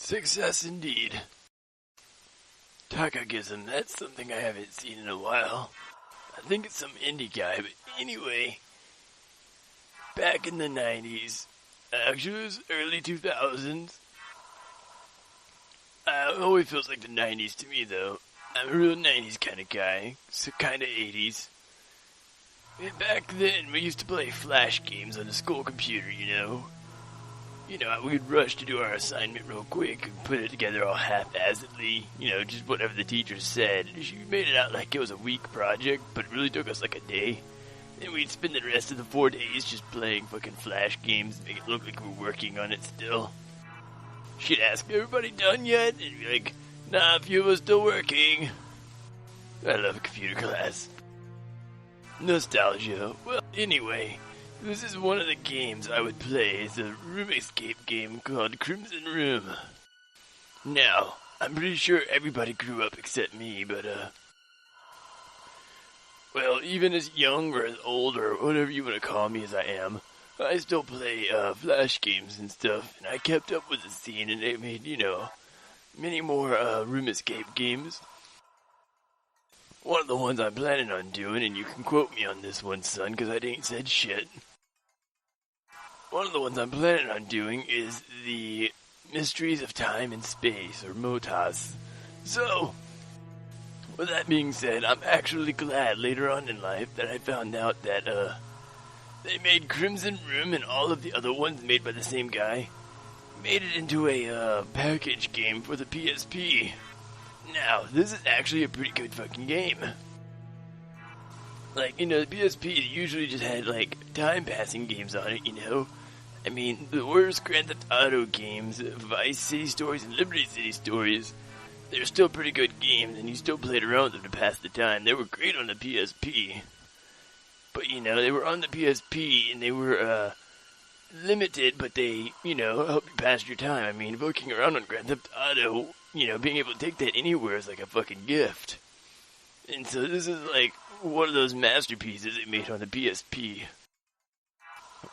Success indeed. Takagism, that's something I haven't seen in a while. I think it's some indie guy, but anyway, back in the 90s, actually it was early 2000s. It always feels like the 90s to me though. I'm a real 90s kind of guy, so kind of 80s. And back then, we used to play flash games on the school computer, you know. We'd rush to do our assignment real quick and put it together all half-assedly, just whatever the teacher said. She made it out like it was a week project, but it really took us like a day. Then we'd spend the rest of the 4 days just playing fucking flash games, make it look like we were working on it still. She'd ask, everybody done yet? And be like, nah, a few of us still working. I love computer class. Nostalgia. Well, anyway, this is one of the games I would play. It's a room escape game called Crimson Room. Now, I'm pretty sure everybody grew up except me, but, well, even as young or as old or whatever you want to call me as I am, I still play, flash games and stuff, and I kept up with the scene, and they made, many more, room escape games. One of the ones I'm planning on doing, and you can quote me on this one, son, because I ain't said shit. One of the ones I'm planning on doing is the Mysteries of Time and Space, or MOTAS. So, with that being said, I'm actually glad later on in life that I found out that, they made Crimson Room and all of the other ones made by the same guy, made it into a, package game for the PSP. Now, this is actually a pretty good fucking game. Like, the PSP usually just had, time-passing games on it, I mean, the worst Grand Theft Auto games, Vice City Stories and Liberty City Stories, they're still pretty good games, and you still played around with them to pass the time. They were great on the PSP. But, they were on the PSP, and they were, limited, but they, help you pass your time. I mean, looking around on Grand Theft Auto, being able to take that anywhere is like a fucking gift. And so this is like one of those masterpieces they made on the PSP.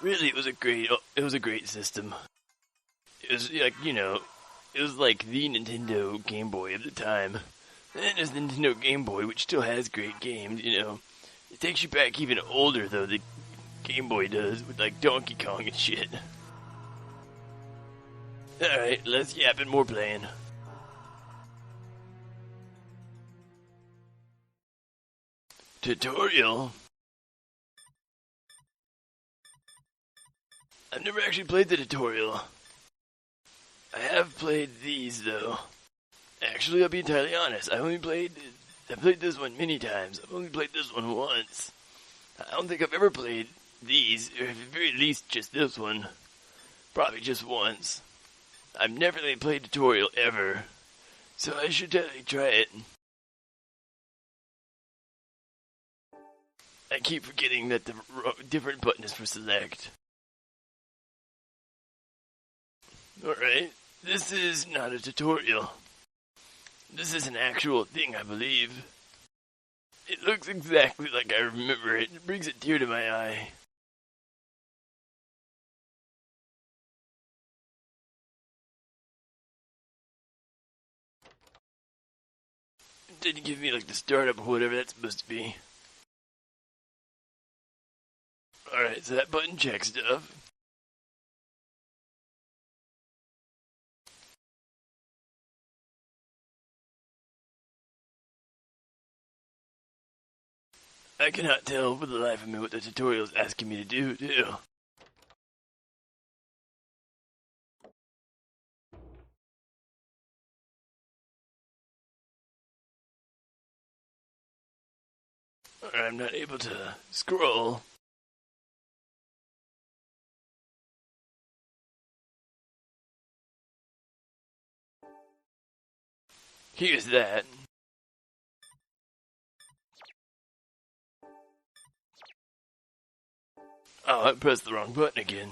Really, it was a great system. It was like, it was like the Nintendo Game Boy of the time. And then there's the Nintendo Game Boy, which still has great games, It takes you back even older, though, the Game Boy does, with like Donkey Kong and shit. Alright, less yapping, more playing. Tutorial? I've never actually played the tutorial. I have played these, though. Actually, I'll be entirely honest. I played this one many times. I've only played this one once. I don't think I've ever played these, or at the very least just this one. Probably just once. I've never really played tutorial ever. So I should definitely try it. I keep forgetting that the different button is for select. Alright, this is not a tutorial. This is an actual thing, I believe. It looks exactly like I remember it. It brings a tear to my eye. It didn't give me like the startup or whatever that's supposed to be. Alright, so that button checks stuff. I cannot tell for the life of me what the tutorial is asking me to do, too. I'm not able to scroll. Here's that. Oh, I pressed the wrong button again.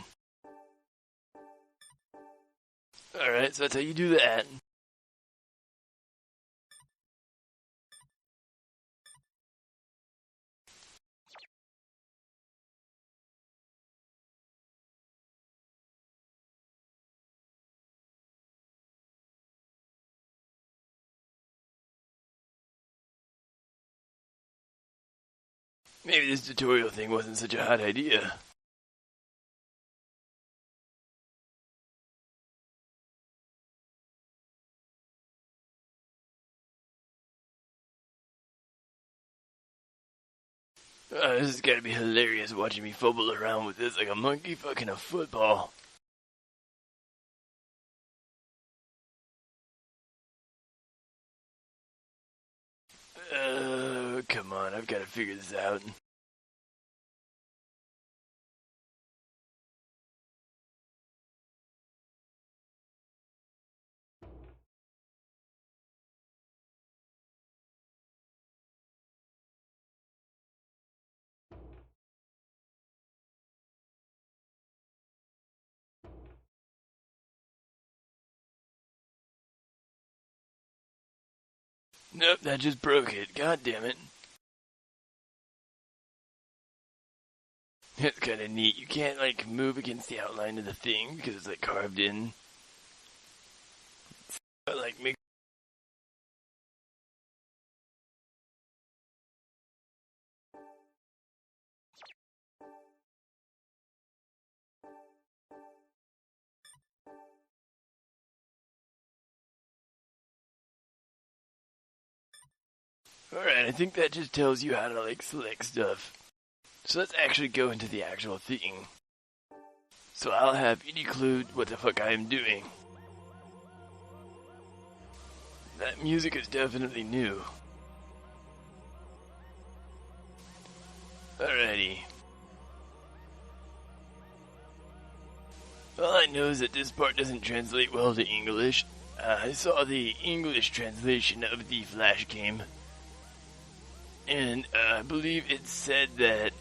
Alright, so that's how you do that. Maybe this tutorial thing wasn't such a hot idea. This has gotta be hilarious watching me fumble around with this like a monkey fucking a football. Come on, I've gotta figure this out. Nope, that just broke it. God damn it. It's kind of neat. You can't, like, move against the outline of the thing because it's, like, carved in. But, like, make. Alright, I think that just tells you how to, like, select stuff. So let's actually go into the actual thing. So I'll have you declude what the fuck I am doing. That music is definitely new. Alrighty. All I know is that this part doesn't translate well to English. I saw the English translation of the Flash game. And I believe it said that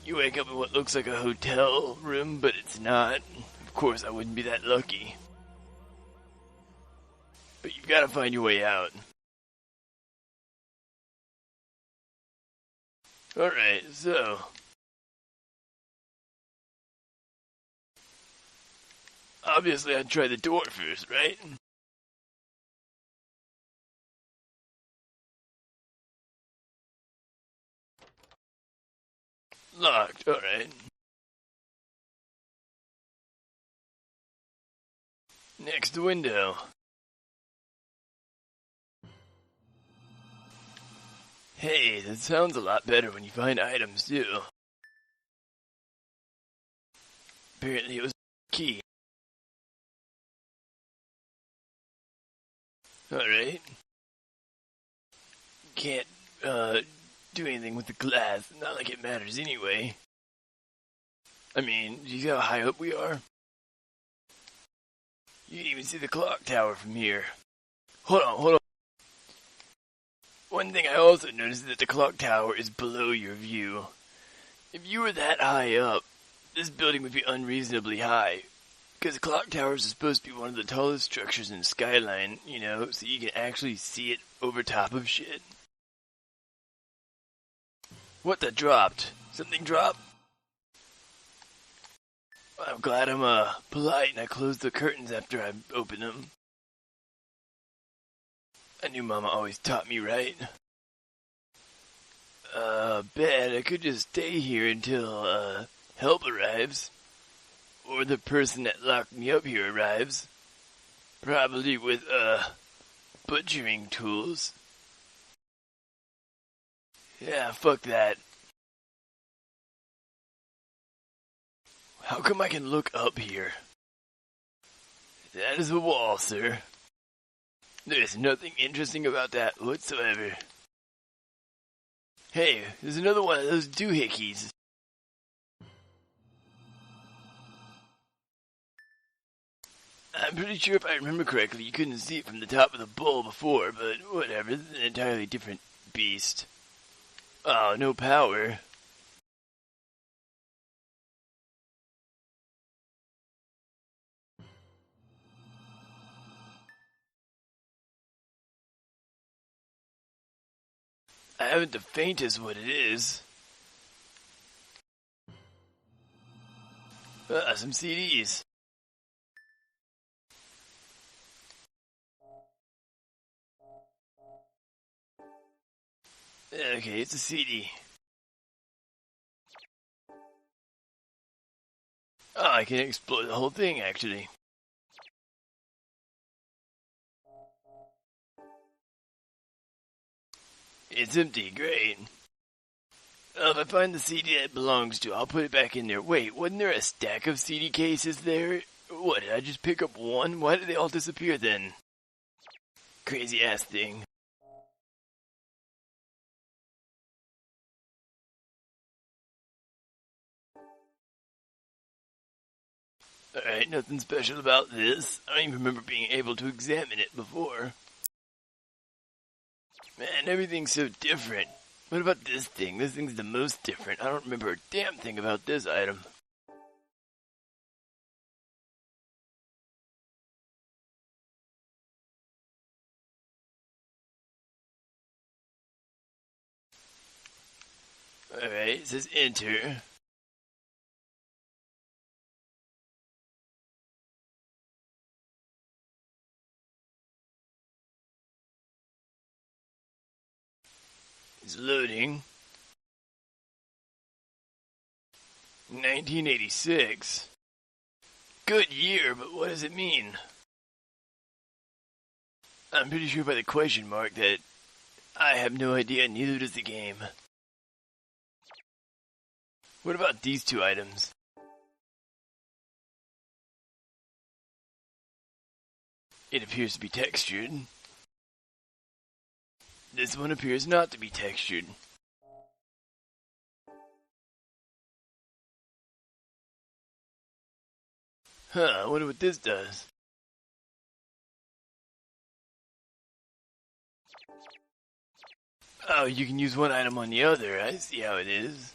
you wake up in what looks like a hotel room, but it's not. Of course, I wouldn't be that lucky. But you've got to find your way out. Alright, so. Obviously, I'd try the door first, right? Locked, alright. Next window. Hey, that sounds a lot better when you find items, too. Apparently it was a key. Alright. Can't, do anything with the glass. Not like it matters anyway. I mean, do you see how high up we are? You can even see the clock tower from here. Hold on. One thing I also noticed is that the clock tower is below your view. If you were that high up, this building would be unreasonably high. Because the clock towers are supposed to be one of the tallest structures in the skyline, you know, so you can actually see it over top of shit. What the dropped? Something dropped? I'm glad I'm polite and I closed the curtains after I opened them. I knew Mama always taught me right. Bet I could just stay here until, help arrives. Or the person that locked me up here arrives. Probably with, butchering tools. Yeah, fuck that. How come I can look up here? That is a wall, sir. There's nothing interesting about that whatsoever. Hey, there's another one of those doohickeys. I'm pretty sure if I remember correctly, you couldn't see it from the top of the bowl before, but whatever, this is an entirely different beast. Oh, no power. I haven't the faintest what it is. Some CDs. Okay, it's a CD. Oh, I can explore the whole thing, actually. It's empty, great. If I find the CD that it belongs to, I'll put it back in there. Wait, wasn't there a stack of CD cases there? What, did I just pick up one? Why did they all disappear then? Crazy ass thing. Alright, nothing special about this. I don't even remember being able to examine it before. Man, everything's so different. What about this thing? This thing's the most different. I don't remember a damn thing about this item. Alright, it says enter. It's loading. 1986. Good year, but what does it mean? I'm pretty sure by the question mark that I have no idea, neither does the game. What about these two items? It appears to be textured. This one appears not to be textured. Huh, I wonder what this does. Oh, you can use one item on the other. I see how it is.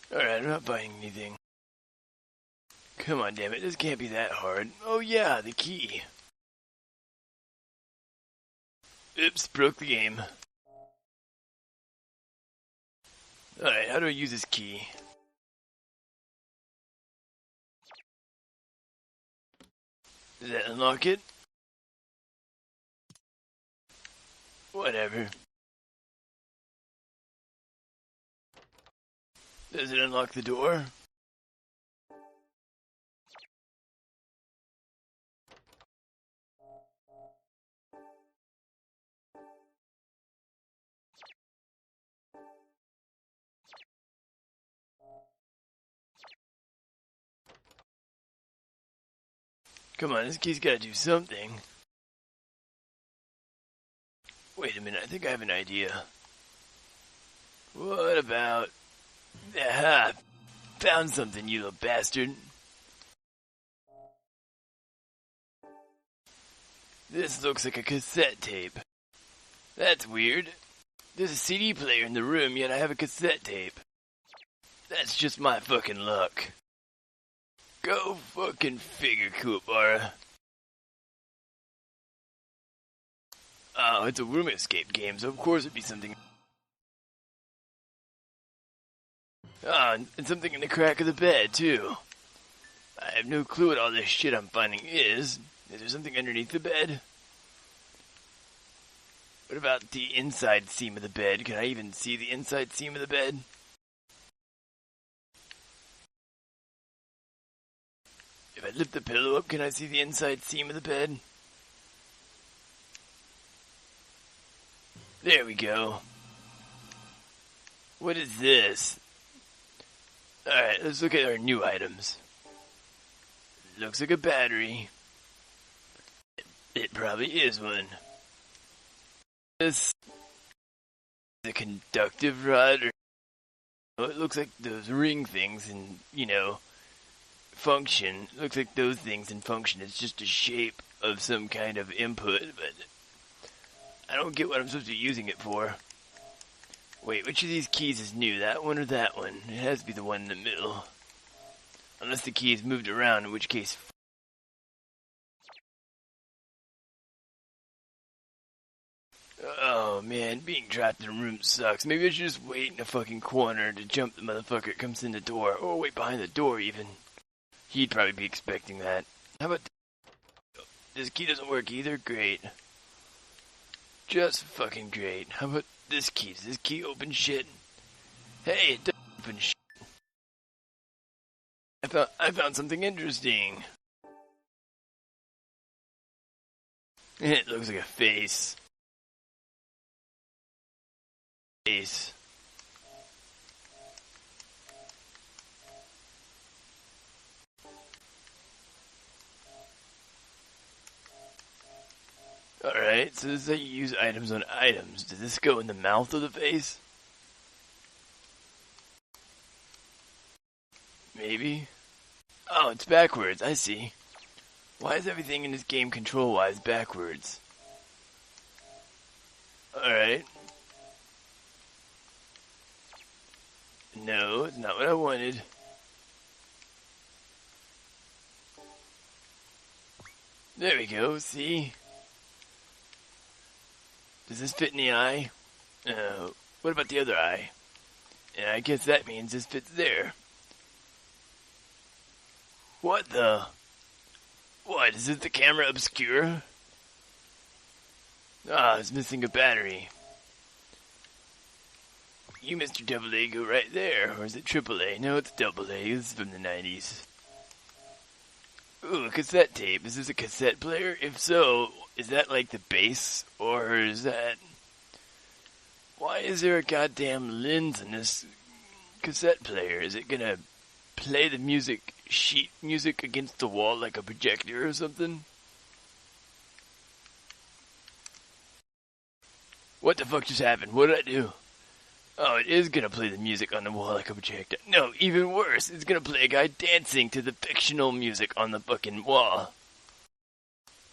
Alright, I'm not buying anything. Come on, damn it, this can't be that hard. Oh yeah, the key. Oops, broke the game. Alright, how do I use this key? Does that unlock it? Whatever. Does it unlock the door? Come on, this key's gotta do something. Wait a minute, I think I have an idea. What about... Aha! Found something, you little bastard. This looks like a cassette tape. That's weird. There's a CD player in the room, yet I have a cassette tape. That's just my fucking luck. Go fucking figure, Kuwabara. Oh, it's a room escape game, so of course it'd be something. Ah, and something in the crack of the bed, too. I have no clue what all this shit I'm finding is. Is there something underneath the bed? What about the inside seam of the bed? Can I even see the inside seam of the bed? If I lift the pillow up, can I see the inside seam of the bed? There we go. What is this? Alright, let's look at our new items. Looks like a battery. It probably is one. This is a conductive rod, or it looks like those ring things and, function. It looks like those things in function. It's just a shape of some kind of input, but I don't get what I'm supposed to be using it for. Wait, which of these keys is new? That one or that one? It has to be the one in the middle. Unless the key is moved around, in which case... Oh Oh man, being trapped in a room sucks. Maybe I should just wait in a fucking corner to jump the motherfucker that comes in the door. Or wait behind the door even. He'd probably be expecting that. How about this key doesn't work either? Great. Just fucking great. How about this key? Does this key open shit? Hey, it does open shit. I found something interesting. It looks like a face. Face. Alright, so this is how you use items on items. Does this go in the mouth of the face? Maybe? Oh, it's backwards, I see. Why is everything in this game control-wise backwards? Alright. No, it's not what I wanted. There we go, see? Does this fit in the eye? What about the other eye? And I guess that means this fits there. What the? What, is it the camera obscure? Ah, it's missing a battery. You, Mr. Double A, go right there. Or is it Triple A? No, it's Double A. This is from the 90s. Ooh, a cassette tape. Is this a cassette player? If so, is that like the bass? Or is that... Why is there a goddamn lens in this cassette player? Is it gonna play the sheet music against the wall like a projector or something? What the fuck just happened? What did I do? Oh, it is gonna play the music on the wall like a projector. No, even worse, it's gonna play a guy dancing to the fictional music on the fucking wall.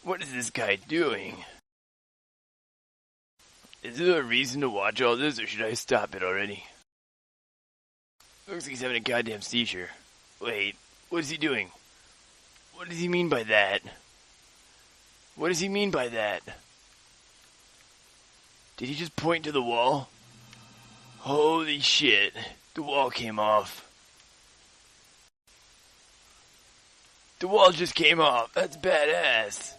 What is this guy doing? Is there a reason to watch all this, or should I stop it already? Looks like he's having a goddamn seizure. Wait, what is he doing? What does he mean by that? What does he mean by that? Did he just point to the wall? Holy shit, the wall came off. The wall just came off, that's badass.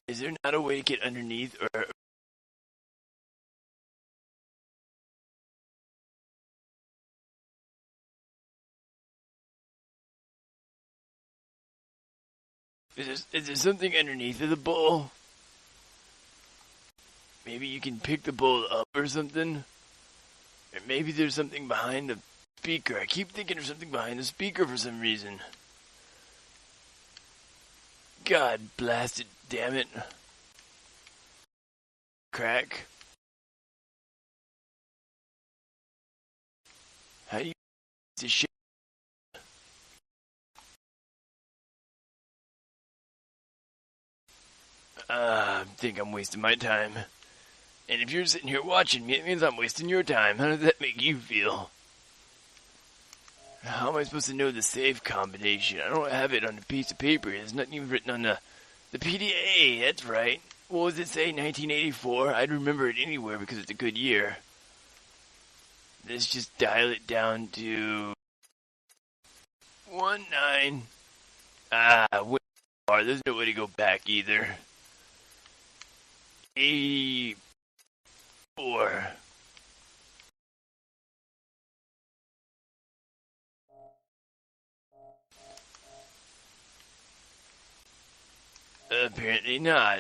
Is there not a way to get underneath, or... Is there something underneath of the bowl? Maybe you can pick the bowl up or something? Or maybe there's something behind the speaker. I keep thinking there's something behind the speaker for some reason. God blast it, damn it. Crack. How do you this shit? I think I'm wasting my time. And if you're sitting here watching me, it means I'm wasting your time. How does that make you feel? How am I supposed to know the save combination? I don't have it on a piece of paper. There's nothing even written on the PDA. That's right. What does it say? 1984? I'd remember it anywhere because it's a good year. Let's just dial it down to 19. Way far. There's no way to go back either. 84. Apparently not.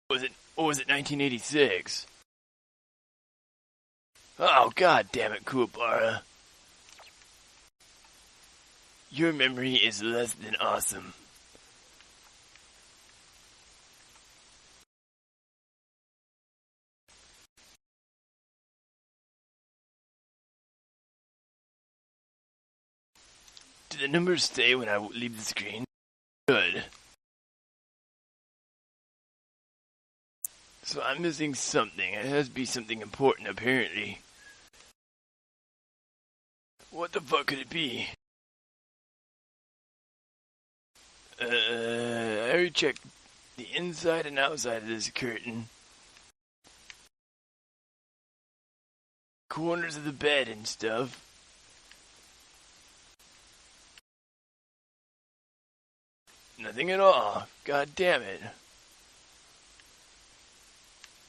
Was it 1986? Oh, god damn it, Kuwabara. Your memory is less than awesome. Do the numbers stay when I leave the screen? Good. So I'm missing something. It has to be something important, apparently. What the fuck could it be? I already checked the inside and outside of this curtain. Corners of the bed and stuff. Nothing at all. God damn it.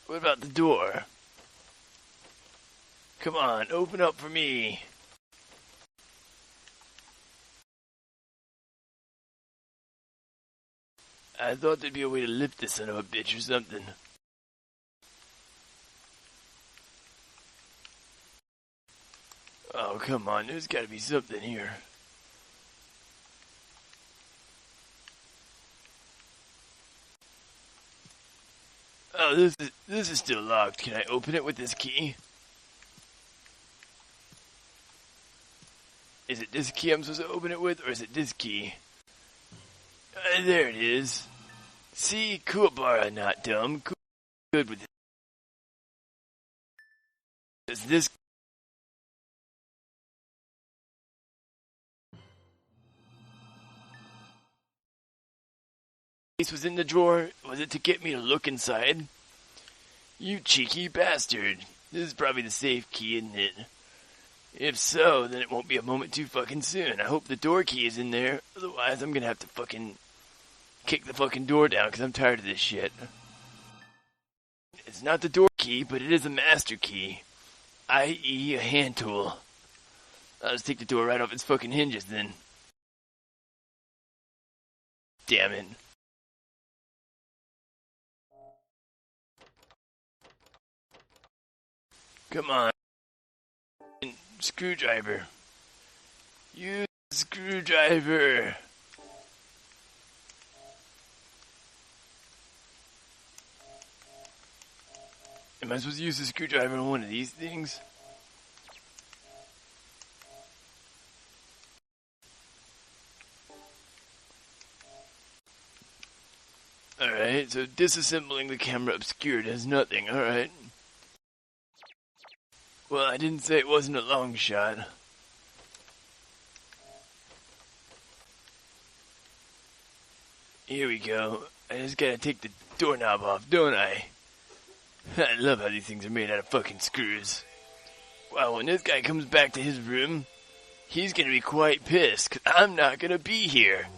What about the door? Come on, open up for me. I thought there'd be a way to lift this son of a bitch or something. Oh, come on, there's gotta be something here. Oh, this is still locked. Can I open it with this key? Is it this key I'm supposed to open it with, or is it this key? There it is. See, Kuwabara, not dumb. Good with it. Is this... case was in the drawer? Was it to get me to look inside? You cheeky bastard. This is probably the safe key, isn't it? If so, then it won't be a moment too fucking soon. I hope the door key is in there. Otherwise, I'm gonna have to fucking kick the fucking door down because I'm tired of this shit. It's not the door key, but it is a master key. I.e. a hand tool. I'll just take the door right off its fucking hinges then. Damn it. Come on. Screwdriver. Use the screwdriver. Am I supposed to use the screwdriver on one of these things? Alright, so disassembling the camera obscured has nothing, alright. Well, I didn't say it wasn't a long shot. Here we go. I just gotta take the doorknob off, don't I? I love how these things are made out of fucking screws. Wow, when this guy comes back to his room, he's gonna be quite pissed, 'cause I'm not gonna be here.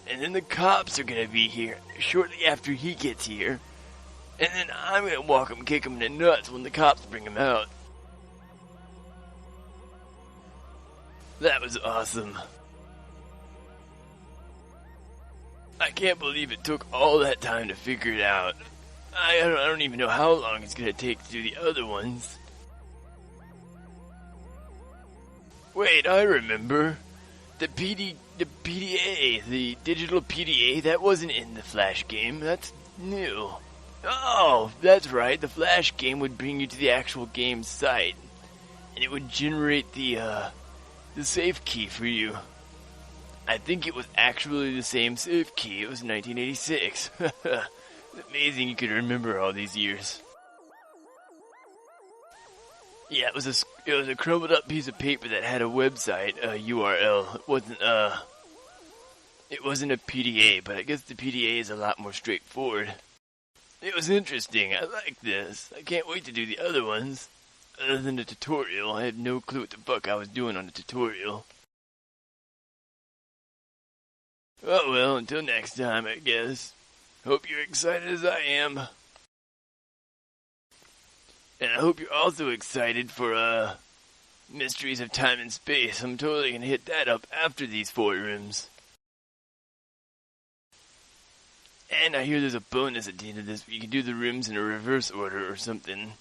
And then the cops are gonna be here shortly after he gets here. And then I'm gonna walk him, kick him in the nuts when the cops bring him out. That was awesome. I can't believe it took all that time to figure it out. I don't even know how long it's gonna take to do the other ones. Wait, I remember. The PDA, the digital PDA, that wasn't in the Flash game. That's new. Oh, that's right. The Flash game would bring you to the actual game site. And it would generate the safe key for you. I think it was actually the same safe key. It was 1986. It's amazing you could remember all these years. Yeah, it was a crumpled up piece of paper that had a website, a URL. It wasn't a PDA, but I guess the PDA is a lot more straightforward. It was interesting. I like this. I can't wait to do the other ones. Other than the tutorial, I had no clue what the fuck I was doing on the tutorial. Oh well, until next time, I guess. Hope you're excited as I am. And I hope you're also excited for, Mysteries of Time and Space. I'm totally gonna hit that up after these 4 rooms. And I hear there's a bonus at the end of this where you can do the rooms in a reverse order or something.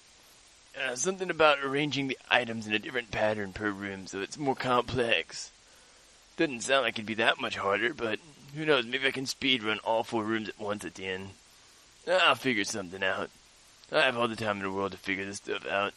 Something about arranging the items in a different pattern per room, so it's more complex. Doesn't sound like it'd be that much harder, but who knows, maybe I can speedrun all 4 rooms at once at the end. I'll figure something out. I have all the time in the world to figure this stuff out.